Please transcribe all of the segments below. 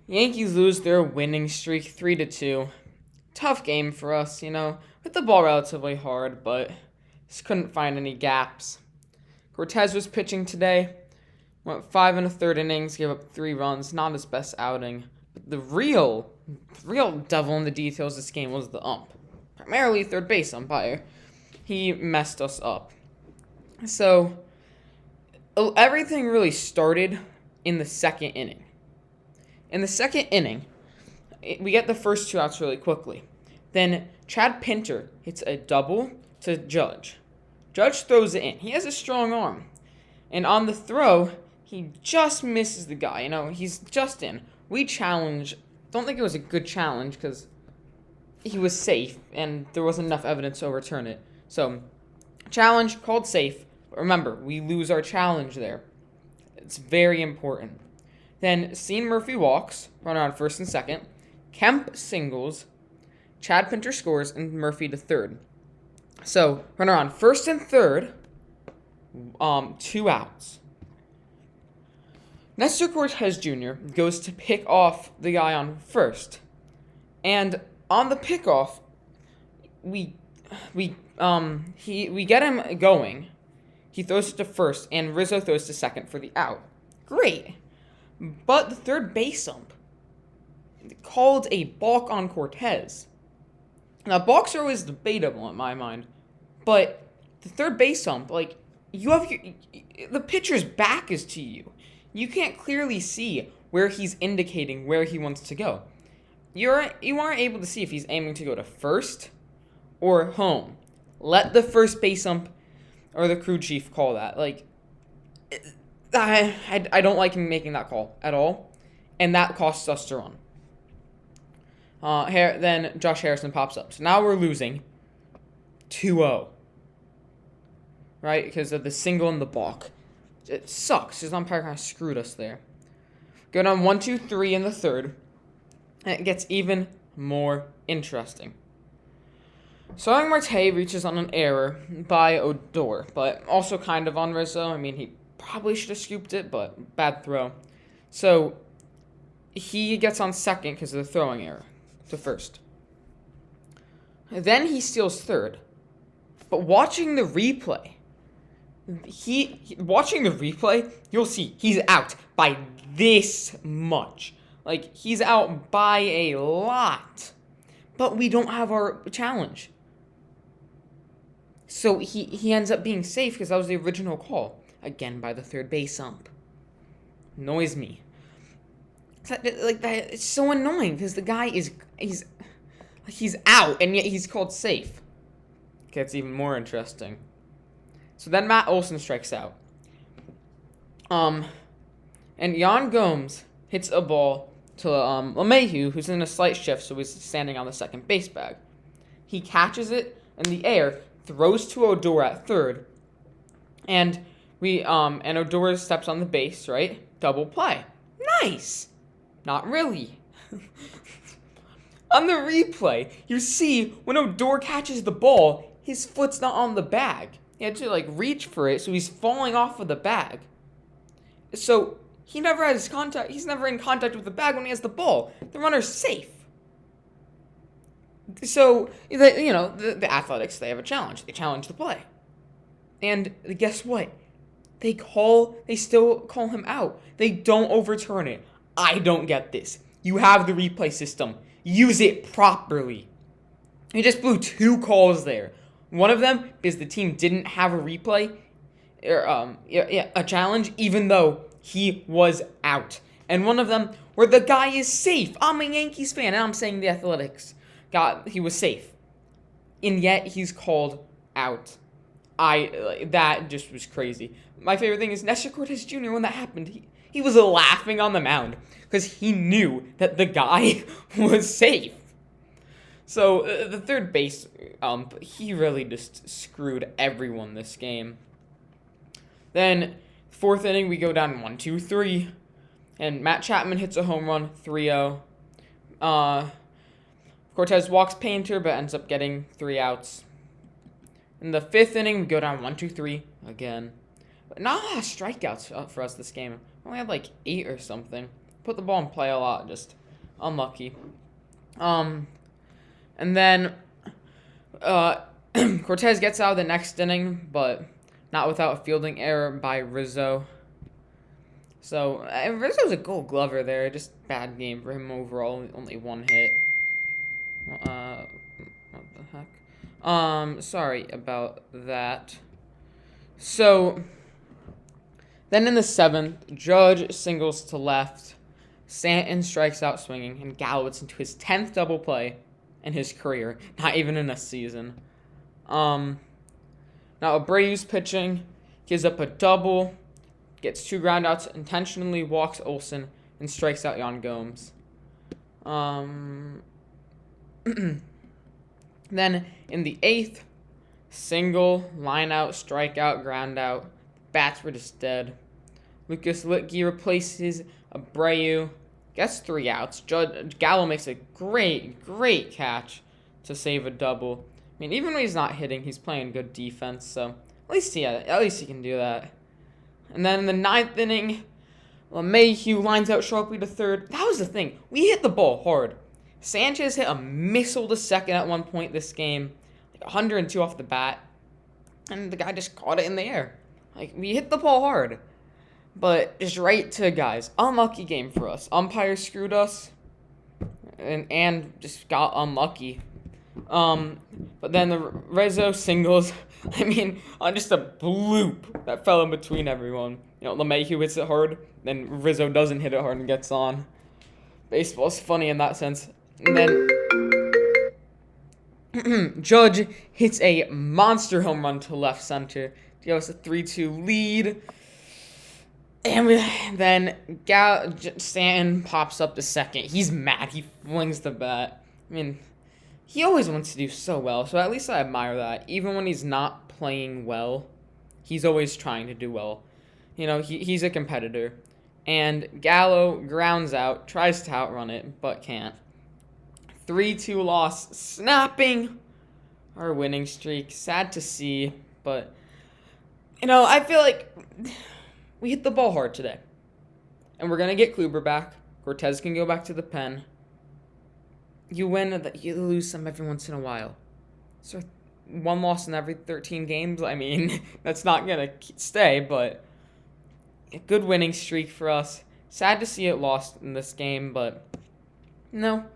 Yankees lose their winning streak 3-2. Tough game for us, with the ball relatively hard, but just couldn't find any gaps. Cortez was pitching today, went 5 1/3 innings, gave up 3 runs, not his best outing. But the real devil in the details this game was the ump, primarily third base umpire. He messed us up. So everything really started in the second inning. In the second inning, we get the first 2 outs really quickly. Then Chad Pinter hits a double to Judge. Judge throws it in. He has a strong arm. And on the throw, he just misses the guy. He's just in. We challenge. Don't think it was a good challenge because he was safe and there wasn't enough evidence to overturn it. So, challenge called safe. But remember, we lose our challenge there. It's very important. Then Sean Murphy walks, runner on first and second. Kemp singles. Chad Pinter scores, and Murphy to third. So, runner on first and third, 2 outs. Nestor Cortez Jr. goes to pick off the guy on first. And on the pickoff, we get him going. He throws it to first, and Rizzo throws to second for the out. Great. But the third base ump called a balk on Cortez. Now, balks are always debatable in my mind, but the third base ump, the pitcher's back is to you. You can't clearly see where he's indicating where he wants to go. You aren't able to see if he's aiming to go to first or home. Let the first base ump or the crew chief call that. I don't like him making that call at all, and that costs us to run. Then Josh Harrison pops up. So now we're losing 2-0. Right? Because of the single and the balk. It sucks. His umpire kind of screwed us there. Go down 1-2-3 in the third. And it gets even more interesting. Starling Marte reaches on an error by Odor, but also kind of on Rizzo. He probably should have scooped it, but bad throw. So he gets on second because of the throwing error to first. Then he steals third. But watching the replay, you'll see he's out by this much. He's out by a lot. But we don't have our challenge. So he ends up being safe because that was the original call. Again by the third base ump. Annoys me. It's so annoying because the guy he's out and yet he's called safe. Gets even more interesting. So then Matt Olson strikes out. And Yan Gomes hits a ball to LeMahieu, who's in a slight shift, so he's standing on the second base bag. He catches it in the air, throws to Odor at third, and Odor steps on the base, right? Double play. Nice! Not really. On the replay, you see when Odor catches the ball, his foot's not on the bag. He had to reach for it, so he's falling off of the bag. So he never has contact. He's never in contact with the bag when he has the ball. The runner's safe. So the Athletics, they have a challenge. They challenge the play, and guess what? They still call him out. They don't overturn it. I don't get this. You have the replay system. Use it properly. He just blew 2 calls there. One of them is the team didn't have a replay, or a challenge, even though he was out. And one of them where the guy is safe. I'm a Yankees fan, and I'm saying the Athletics he was safe, and yet he's called out. That just was crazy. My favorite thing is Nestor Cortez Jr. When that happened, he was laughing on the mound because he knew that the guy was safe. So the third base ump, he really just screwed everyone this game. Then 4th inning, we go down 1-2-3, and Matt Chapman hits a home run, 3-0. Cortez walks Painter, but ends up getting 3 outs. In the 5th inning, we go down 1-2-3 again. But not a lot of strikeouts for us this game. We only had 8 or something. put the ball in play a lot, just unlucky. And then Cortez gets out of the next inning, but not without a fielding error by Rizzo. So Rizzo's a Gold Glover there, just bad game for him overall. Only one hit. What the heck? Sorry about that. So then in the 7th, Judge singles to left. Stanton strikes out swinging and gallops into his 10th double play in his career, not even in a season. Now Abreu's pitching, gives up a double, gets 2 groundouts, intentionally walks Olsen, and strikes out Yan Gomes. Then in the 8th, single, line out, strikeout, ground out. Bats were just dead. Lucas Litke replaces Abreu, gets 3 outs. Gallo makes a great catch to save a double. I mean, even when he's not hitting, he's playing good defense, so at least he can do that. And then in the 9th inning, LeMahieu lines out sharply to third. That was the thing. We hit the ball hard. Sanchez hit a missile to second at one point this game, like 102 off the bat, and the guy just caught it in the air. Like, we hit the ball hard, but just right to guys. Unlucky game for us. Umpire screwed us, and just got unlucky. But then the Rizzo singles, I mean, on just a bloop that fell in between everyone. You know, LeMahieu hits it hard, then Rizzo doesn't hit it hard and gets on. Baseball's funny in that sense. And then Judge hits a monster home run to left center to give us a 3-2 lead. And then Stanton pops up to second. He's mad. He flings the bat. I mean, he always wants to do so well, so at least I admire that. Even when he's not playing well, he's always trying to do well. You know, he's a competitor. And Gallo grounds out, tries to outrun it, but can't. 3-2 loss, snapping our winning streak. Sad to see, but, you know, I feel like we hit the ball hard today. And we're going to get Kluber back. Cortez can go back to the pen. You win, you lose some every once in a while. So 1 loss in every 13 games, I mean, that's not going to stay, but a good winning streak for us. Sad to see it lost in this game, but no,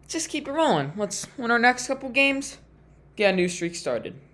let's just keep it rolling. Let's win our next couple games, get a new streak started.